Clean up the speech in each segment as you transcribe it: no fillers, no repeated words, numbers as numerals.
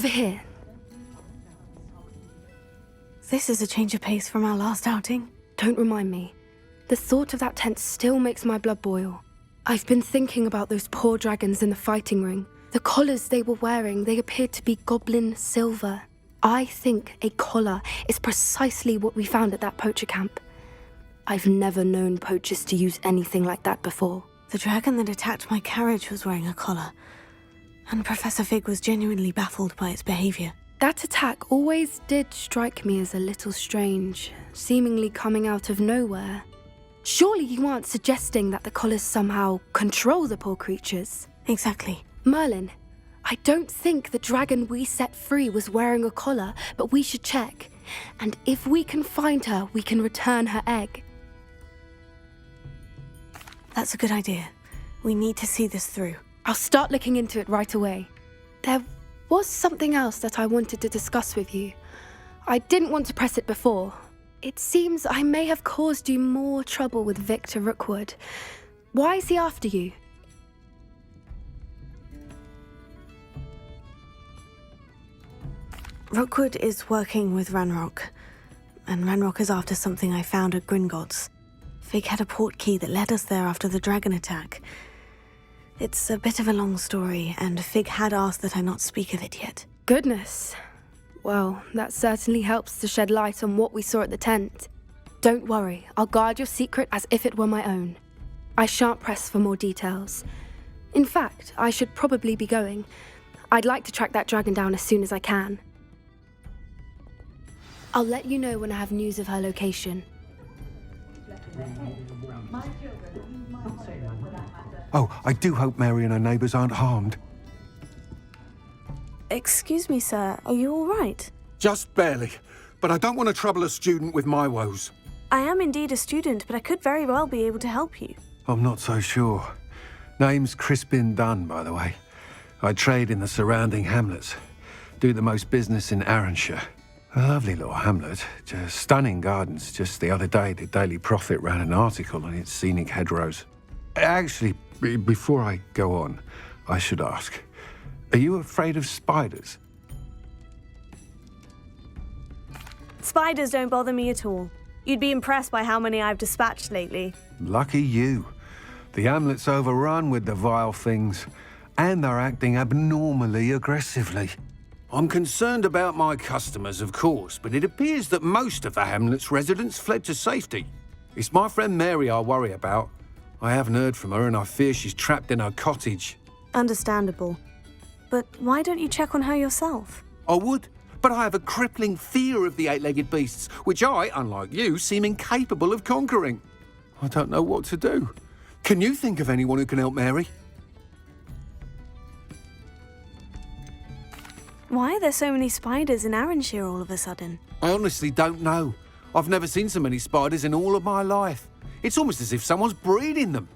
Over here. This is a change of pace from our last outing. Don't remind me. The thought of that tent still makes my blood boil. I've been thinking about those poor dragons in the fighting ring. The collars they were wearing, they appeared to be goblin silver. I think a collar is precisely what we found at that poacher camp. I've never known poachers to use anything like that before. The dragon that attacked my carriage was wearing a collar, and Professor Fig was genuinely baffled by its behavior. That attack always did strike me as a little strange, seemingly coming out of nowhere. Surely you aren't suggesting that the collars somehow control the poor creatures? Exactly. Merlin, I don't think the dragon we set free was wearing a collar, but we should check. And if we can find her, we can return her egg. That's a good idea. We need to see this through. I'll start looking into it right away. There was something else that I wanted to discuss with you. I didn't want to press it before. It seems I may have caused you more trouble with Victor Rookwood. Why is he after you? Rookwood is working with Ranrock, and Ranrock is after something I found at Gringotts. Fig had a port key that led us there after the dragon attack. It's a bit of a long story, and Fig had asked that I not speak of it yet. Goodness. Well, that certainly helps to shed light on what we saw at the tent. Don't worry, I'll guard your secret as if it were my own. I shan't press for more details. In fact, I should probably be going. I'd like to track that dragon down as soon as I can. I'll let you know when I have news of her location. Oh, I do hope Mary and her neighbours aren't harmed. Excuse me, sir. Are you all right? Just barely. But I don't want to trouble a student with my woes. I am indeed a student, but I could very well be able to help you. I'm not so sure. Name's Crispin Dunne, by the way. I trade in the surrounding hamlets. Do the most business in Aranshire. A lovely little hamlet. Just stunning gardens. Just the other day, the Daily Prophet ran an article on its scenic hedgerows. Actually, before I go on, I should ask, are you afraid of spiders? Spiders don't bother me at all. You'd be impressed by how many I've dispatched lately. Lucky you. The hamlet's overrun with the vile things, and they're acting abnormally aggressively. I'm concerned about my customers, of course, but it appears that most of the hamlet's residents fled to safety. It's my friend Mary I worry about. I haven't heard from her, and I fear she's trapped in her cottage. Understandable. But why don't you check on her yourself? I would, but I have a crippling fear of the eight-legged beasts, which I, unlike you, seem incapable of conquering. I don't know what to do. Can you think of anyone who can help Mary? Why are there so many spiders in Aranshire all of a sudden? I honestly don't know. I've never seen so many spiders in all of my life. It's almost as if someone's breeding them.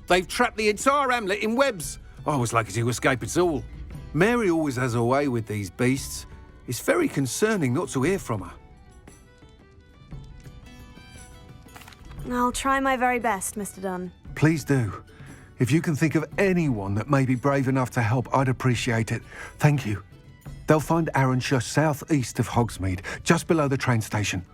They've trapped the entire hamlet in webs. I was lucky to escape it all. Mary always has a way with these beasts. It's very concerning not to hear from her. I'll try my very best, Mr. Dunne. Please do. If you can think of anyone that may be brave enough to help, I'd appreciate it. Thank you. They'll find Aranshire southeast of Hogsmeade, just below the train station.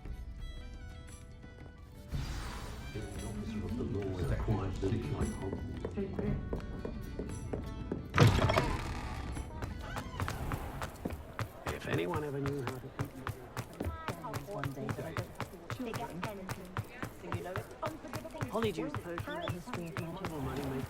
If anyone ever knew how to... Honeydew potion history of magical money making.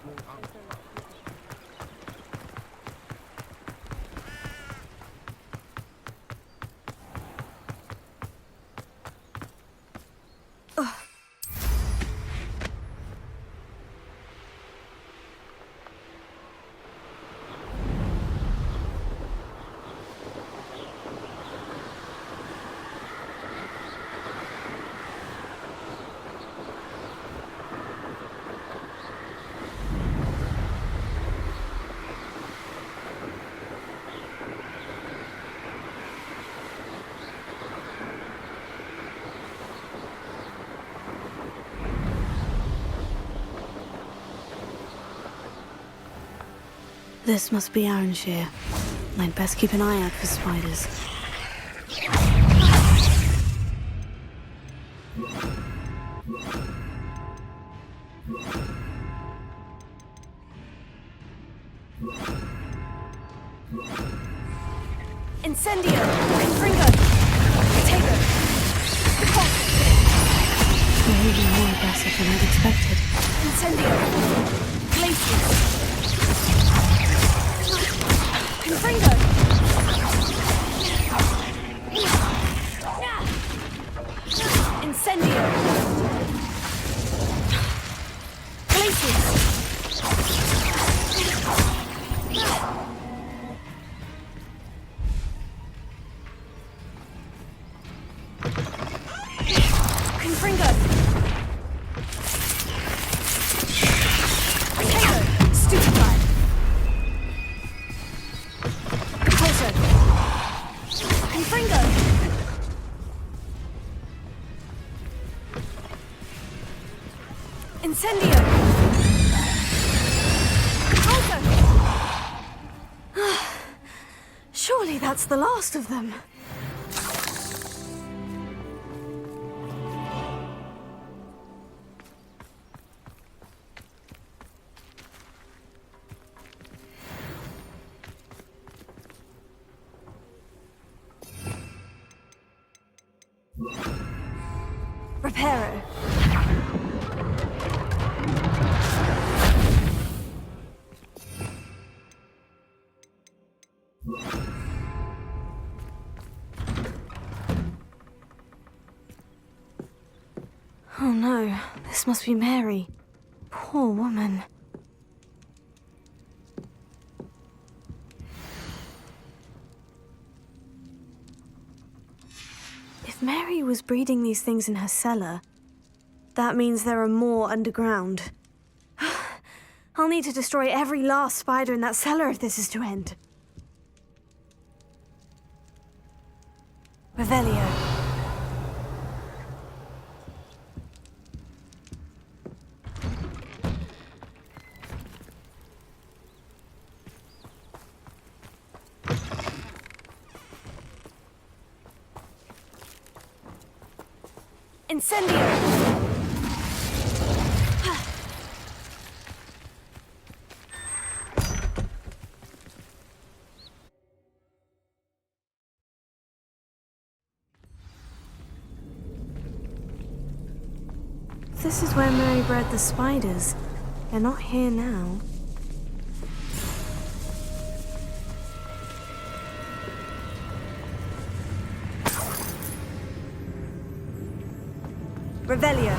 This must be Aranshire. I'd best keep an eye out for spiders. Incendio! Confringo! Potato! They're even more aggressive than I'd expected. Incendio! Glacius! Confringo! Incendio! Glacius! Confringo! Potato! Stupefied! Repulso! Confringo! Incendio! Repulso! Surely that's the last of them. Reparo! Oh no, this must be Mary. Poor woman. If Mary was breeding these things in her cellar, that means there are more underground. I'll need to destroy every last spider in that cellar if this is to end. Revelio! Incendio! This is where Mary bred the spiders. They're not here now. Revelio!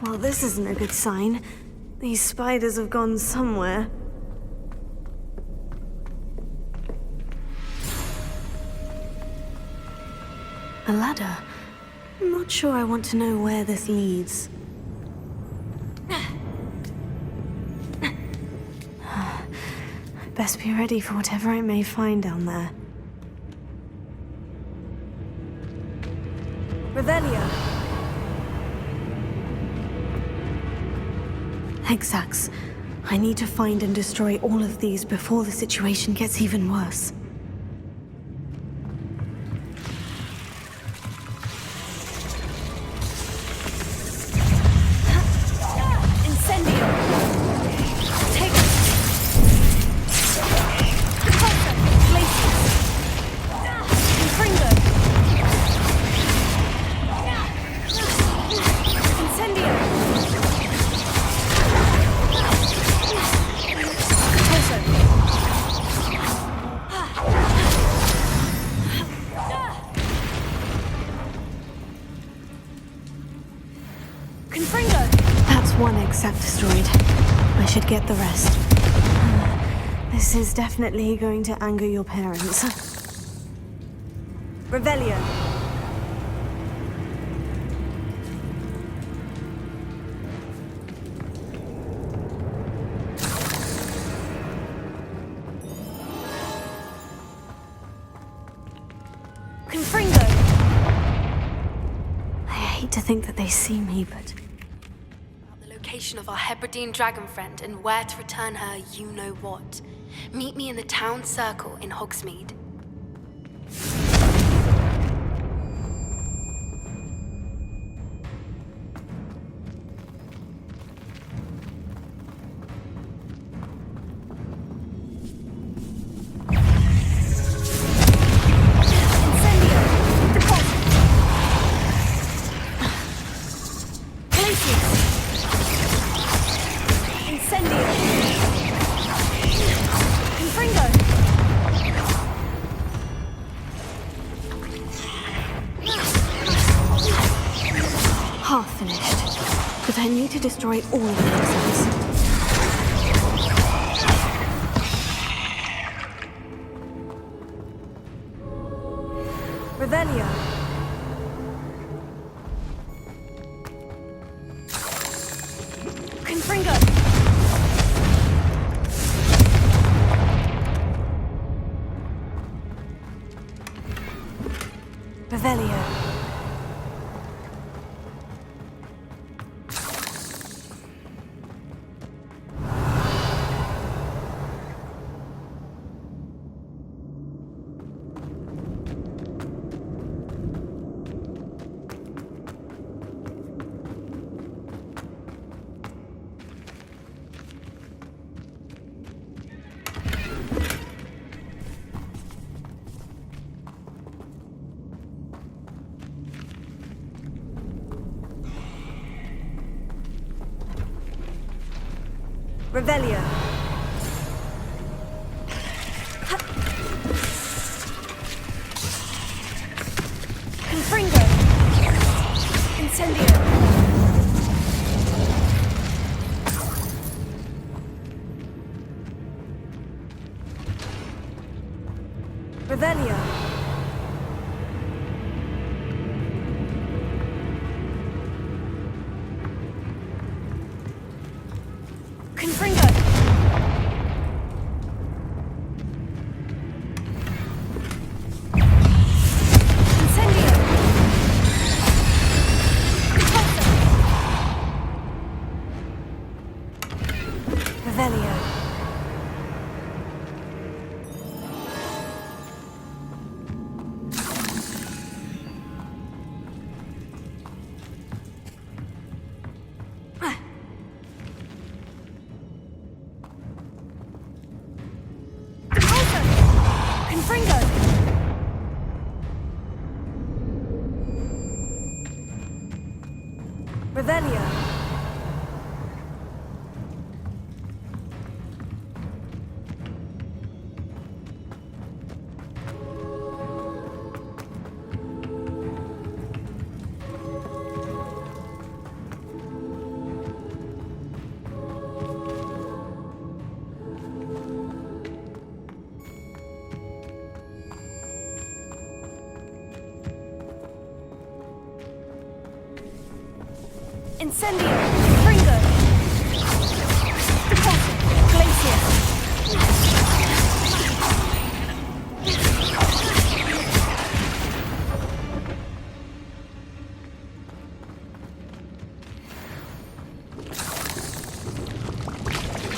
Well, this isn't a good sign. These spiders have gone somewhere. A ladder. I'm not sure I want to know where this leads. Best be ready for whatever I may find down there. Revelio! Exacts. I need to find and destroy all of these before the situation gets even worse. Incendio! Take it! Repulso! Glacius! Confringo! Incendio! Confringo! That's one exact destroyed. I should get the rest. This is definitely going to anger your parents. Revelio. Confringo. I hate to think that they see me, but About the location of our Hebridean dragon friend and where to return her, you know what. Meet me in the town circle in Hogsmeade. Incendio. Deposit. Glacius. Incendio. Confringo. half finished. But I need to destroy all of the exits. Revelio. Confringo. Revelio. Revelio. Confringo. Incendio. Revelio. Confringo. Incendio. Revelio. Confringo. Revelio. Incendio. Confringo. Deposit. Glacius.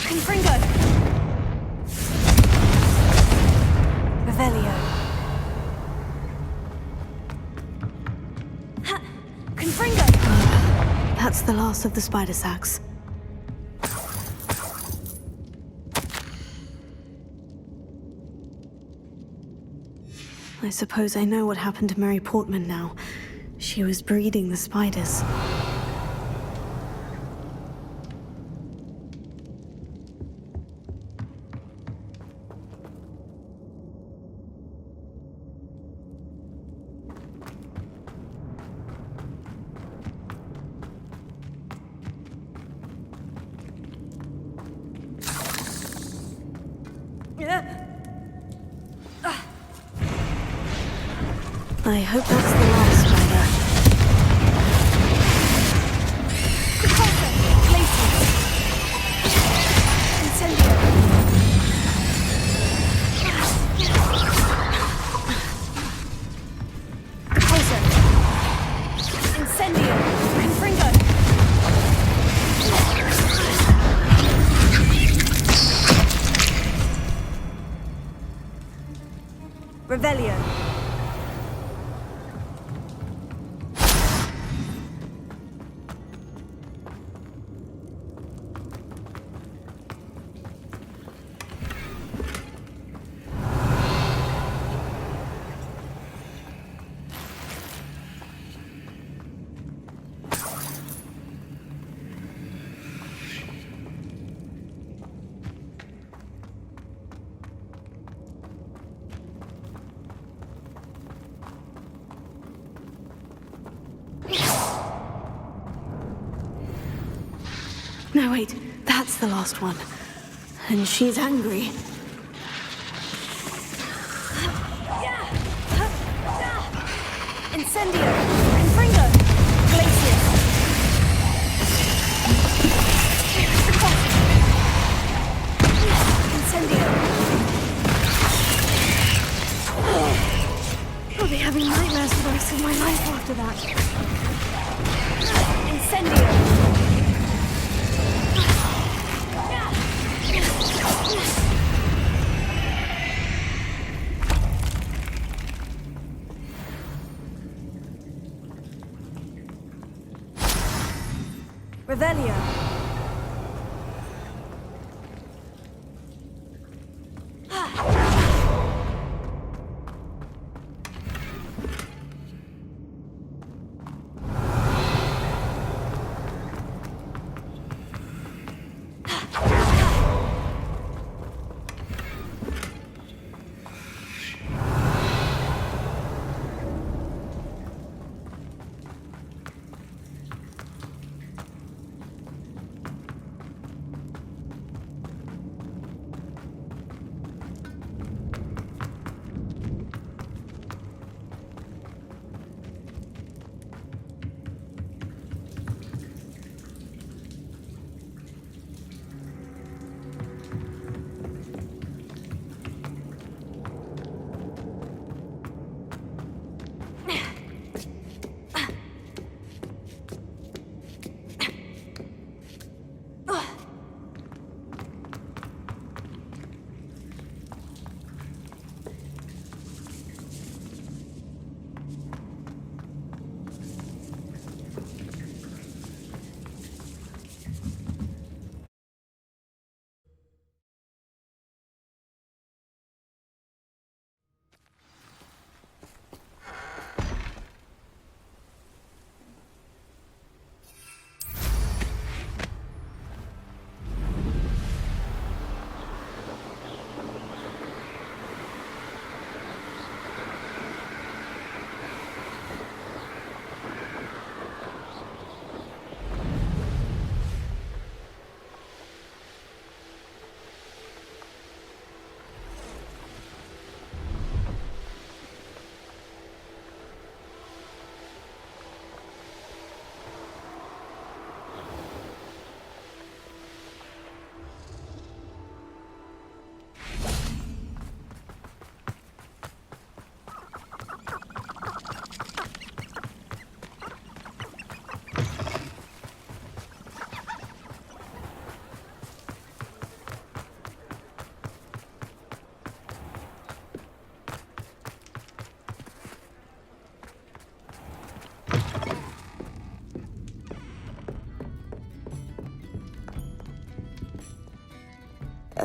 Confringo. Revelio. Confringo. That's the last of the spider sacks. I suppose I know what happened to Mary Portman now. She was breeding the spiders. I hope that's the last spider. Repulsor! Glacius! Incendio! Repulsor! Incendio! Confringo! Revelio! No, wait, that's the last one. And she's angry. Incendio! Confringo! Glacius! Incendio! I'll be having nightmares for the rest of my life after that. Incendio! Revelio!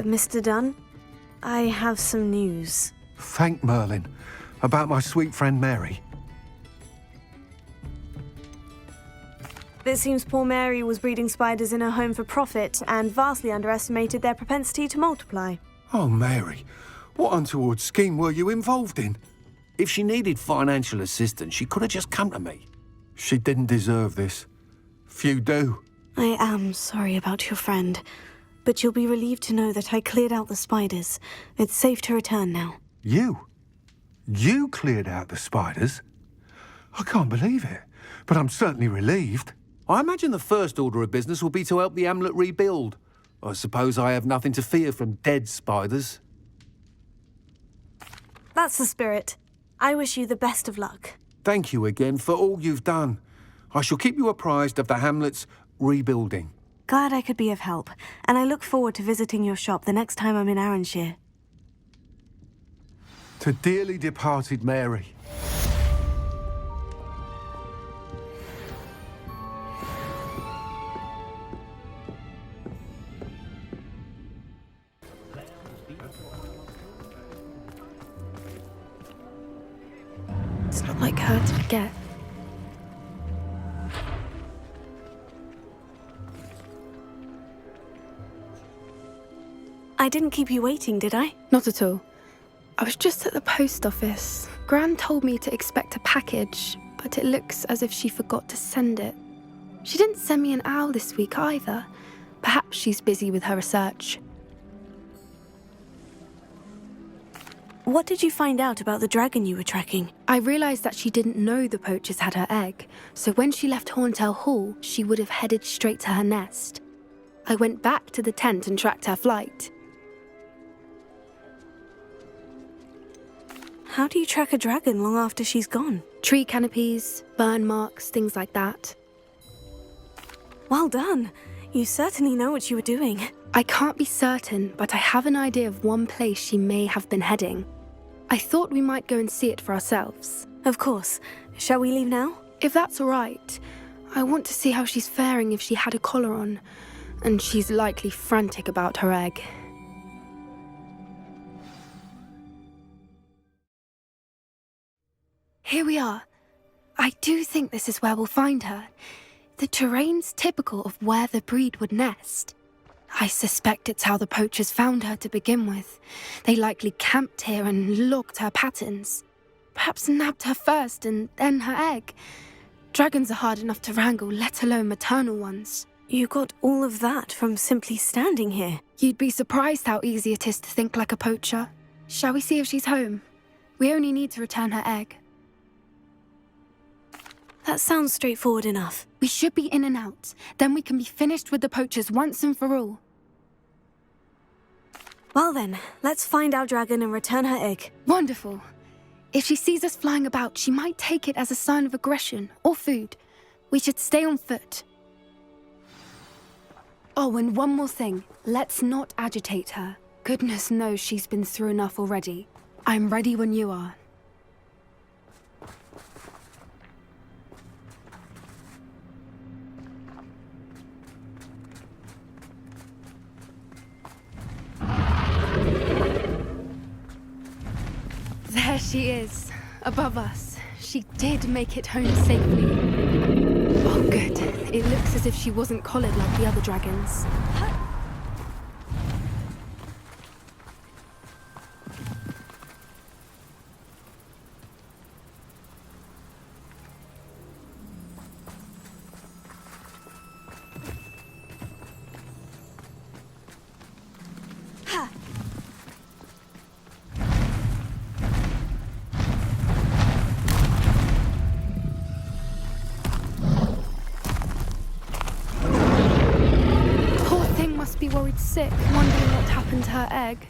Mr. Dunne, I have some news. Thank Merlin. About my sweet friend Mary. It seems poor Mary was breeding spiders in her home for profit and vastly underestimated their propensity to multiply. Oh, Mary. What untoward scheme were you involved in? If she needed financial assistance, she could have just come to me. She didn't deserve this. Few do. I am sorry about your friend, but you'll be relieved to know that I cleared out the spiders. It's safe to return now. You? You cleared out the spiders? I can't believe it, but I'm certainly relieved. I imagine the first order of business will be to help the amulet rebuild. I suppose I have nothing to fear from dead spiders. That's the spirit. I wish you the best of luck. Thank you again for all you've done. I shall keep you apprised of the hamlet's rebuilding. Glad I could be of help, and I look forward to visiting your shop the next time I'm in Aranshire. To dearly departed Mary. It's not like her to forget. I didn't keep you waiting, did I? Not at all. I was just at the post office. Gran told me to expect a package, but it looks as if she forgot to send it. She didn't send me an owl this week either. Perhaps she's busy with her research. What did you find out about the dragon you were tracking? I realised that she didn't know the poachers had her egg, so when she left Horntail Hall, she would have headed straight to her nest. I went back to the tent and tracked her flight. How do you track a dragon long after she's gone? Tree canopies, burn marks, things like that. Well done. You certainly know what you were doing. I can't be certain, but I have an idea of one place she may have been heading. I thought we might go and see it for ourselves. Of course. Shall we leave now? If that's all right, I want to see how she's faring if she had a collar on, and she's likely frantic about her egg. Here we are. I do think this is where we'll find her. The terrain's typical of where the breed would nest. I suspect it's how the poachers found her to begin with. They likely camped here and logged her patterns. Perhaps nabbed her first and then her egg. Dragons are hard enough to wrangle, let alone maternal ones. You got all of that from simply standing here. You'd be surprised how easy it is to think like a poacher. Shall we see if she's home? We only need to return her egg. That sounds straightforward enough. We should be in and out. Then we can be finished with the poachers once and for all. Well then, let's find our dragon and return her egg. Wonderful. If she sees us flying about, she might take it as a sign of aggression or food. We should stay on foot. Oh, and one more thing. Let's not agitate her. Goodness knows she's been through enough already. I'm ready when you are. There she is, above us. She did make it home safely. Oh, good. It looks as if she wasn't collared like the other dragons. Be worried sick, wondering what happened to her egg.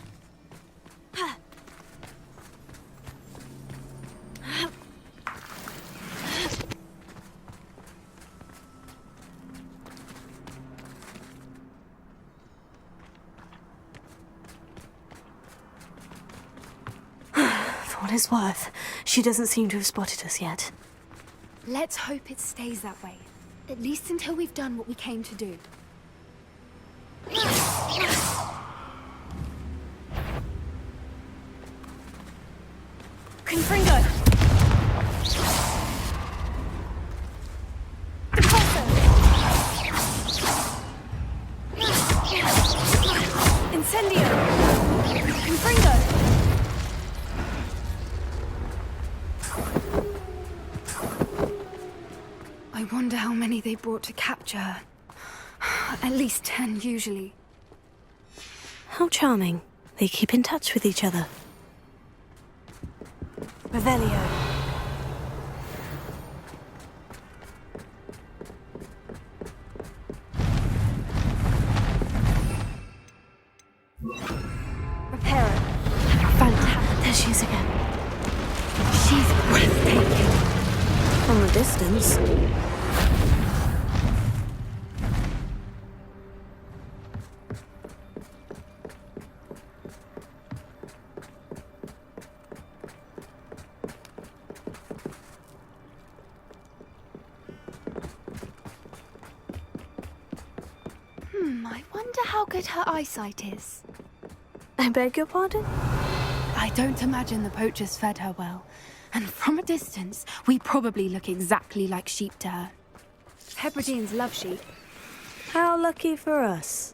For what it's worth, she doesn't seem to have spotted us yet. Let's hope it stays that way. At least until we've done what we came to do. Confringo! Impulso! Incendio! Confringo! I wonder how many they brought to capture her. At least 10, usually. How charming. They keep in touch with each other. Revelio. she's again. She's breathtaking. From a distance. I wonder how good her eyesight is. I beg your pardon? I don't imagine the poachers fed her well. And from a distance, we probably look exactly like sheep to her. Hebrideans love sheep. How lucky for us.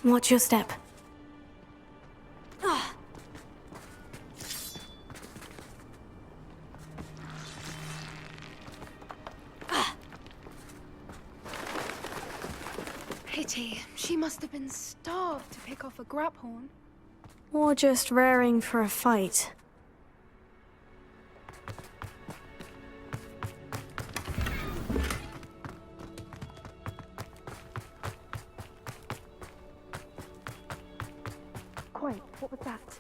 Watch your step. Pity. She must have been starved to pick off a grabhorn. Or just raring for a fight. Wait, what was that?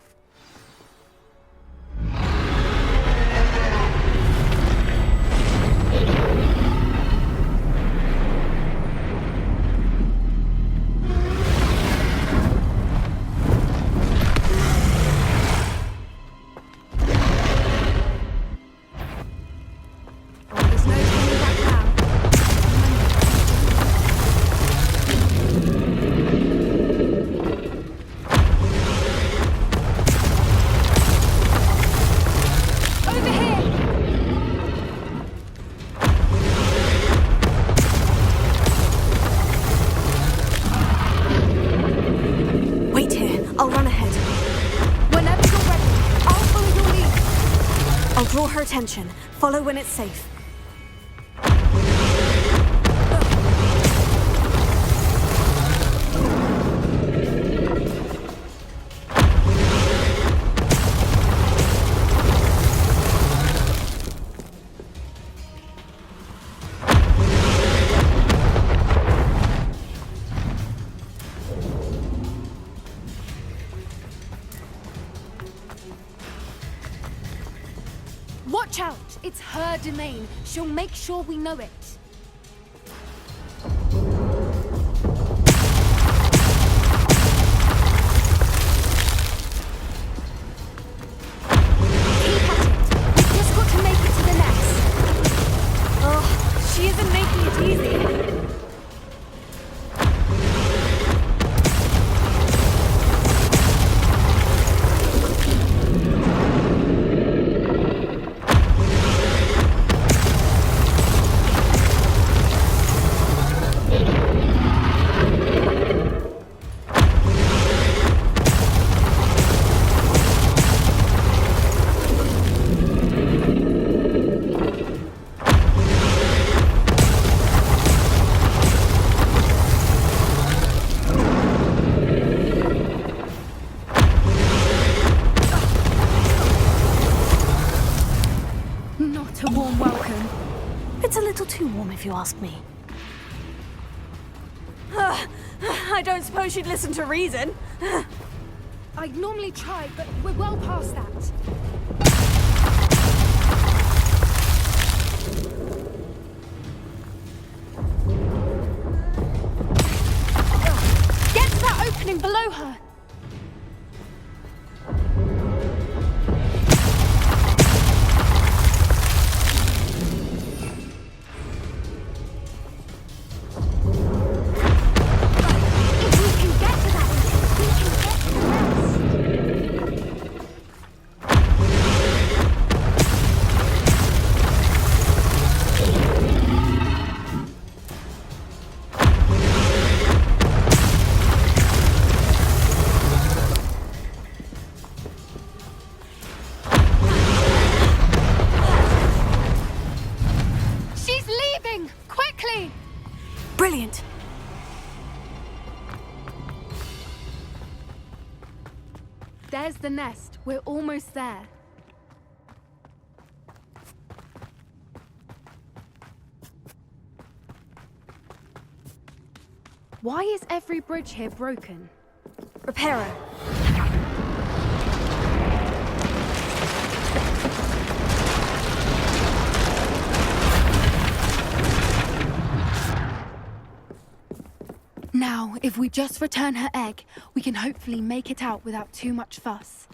There's no turning back now. Over here! Wait here. I'll run ahead. Whenever you're ready, I'll follow your lead. I'll draw her attention. Follow when it's safe. Watch out! It's her domain. She'll make sure we know it. Keep at it. We've just got to make it to the nest. Oh, she isn't making it easy. Not a warm welcome. It's a little too warm if you ask me. I don't suppose she'd listen to reason. I'd normally try, but we're well past that. Get to that opening below her. If we can get to that entrance, we can get to the nest. She's leaving! Quickly! Brilliant. There's the nest. We're almost there. Why is every bridge here broken? Reparo. Now, if we just return her egg, we can hopefully make it out without too much fuss.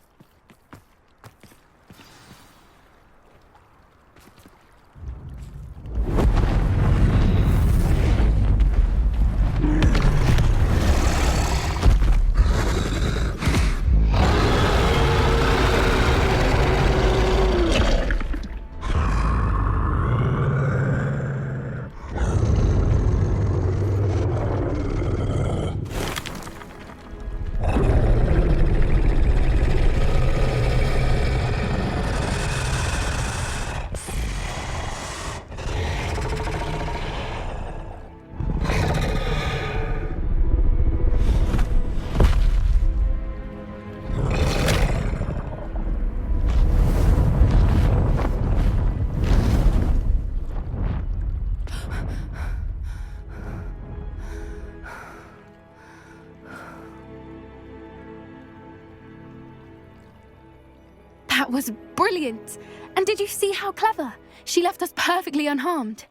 That was brilliant! And did you see how clever? She left us perfectly unharmed.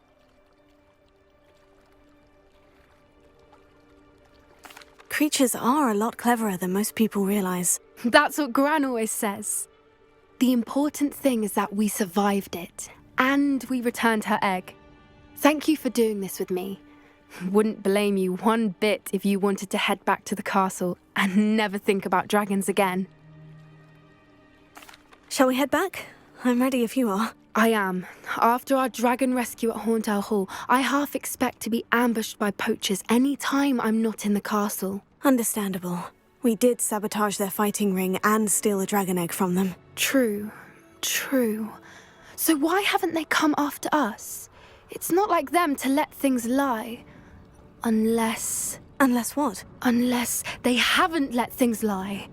Creatures are a lot cleverer than most people realize. That's what Gran always says. The important thing is that we survived it, and we returned her egg. Thank you for doing this with me. Wouldn't blame you one bit if you wanted to head back to the castle and never think about dragons again. Shall we head back? I'm ready if you are. I am. After our dragon rescue at Hauntel Hall, I half expect to be ambushed by poachers any time I'm not in the castle. Understandable. We did sabotage their fighting ring and steal a dragon egg from them. True. So why haven't they come after us? It's not like them to let things lie. Unless what? Unless they haven't let things lie.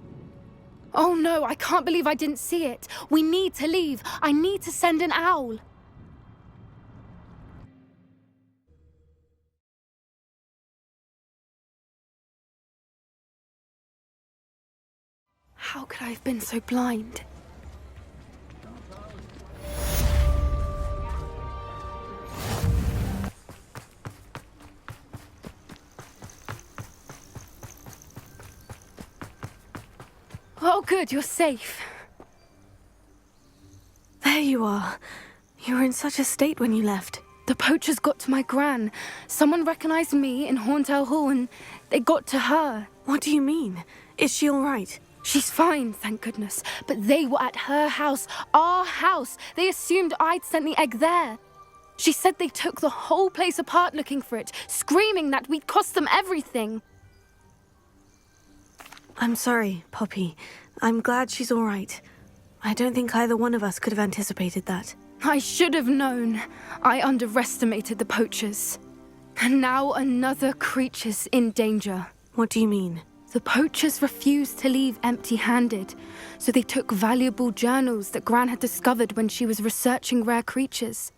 Oh no, I can't believe I didn't see it. We need to leave. I need to send an owl. How could I have been so blind? Oh, good, you're safe. There you are. You were in such a state when you left. The poachers got to my gran. Someone recognized me in Hauntel Hall and they got to her. What do you mean? Is she all right? She's fine, thank goodness. But they were at her house, our house. They assumed I'd sent the egg there. She said they took the whole place apart looking for it, screaming that we'd cost them everything. I'm sorry, Poppy. I'm glad she's all right. I don't think either one of us could have anticipated that. I should have known. I underestimated the poachers. And now another creature's in danger. What do you mean? The poachers refused to leave empty-handed, so they took valuable journals that Gran had discovered when she was researching rare creatures.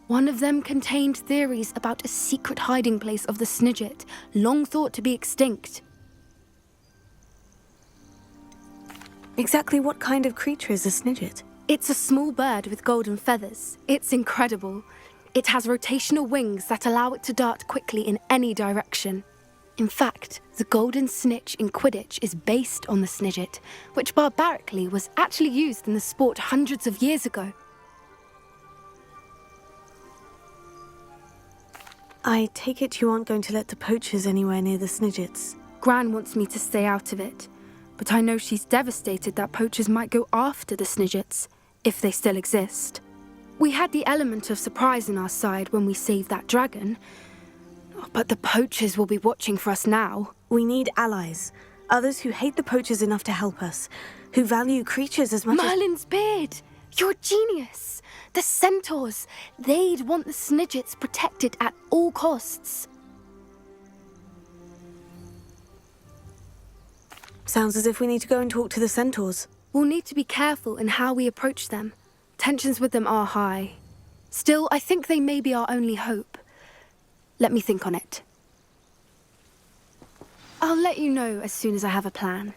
One of them contained theories about a secret hiding place of the Snidget, long thought to be extinct. Exactly what kind of creature is a Snidget? It's a small bird with golden feathers. It's incredible. It has rotational wings that allow it to dart quickly in any direction. In fact, the golden snitch in Quidditch is based on the Snidget, which barbarically was actually used in the sport hundreds of years ago. I take it you aren't going to let the poachers anywhere near the Snidgets. Gran wants me to stay out of it, but I know she's devastated that poachers might go after the Snidgets, if they still exist. We had the element of surprise on our side when we saved that dragon, but the poachers will be watching for us now. We need allies. Others who hate the poachers enough to help us. Who value creatures as much as... Merlin's beard! You're a genius! The centaurs! They'd want the Snidgets protected at all costs. Sounds as if we need to go and talk to the centaurs. We'll need to be careful in how we approach them. Tensions with them are high. Still, I think they may be our only hope. Let me think on it. I'll let you know as soon as I have a plan.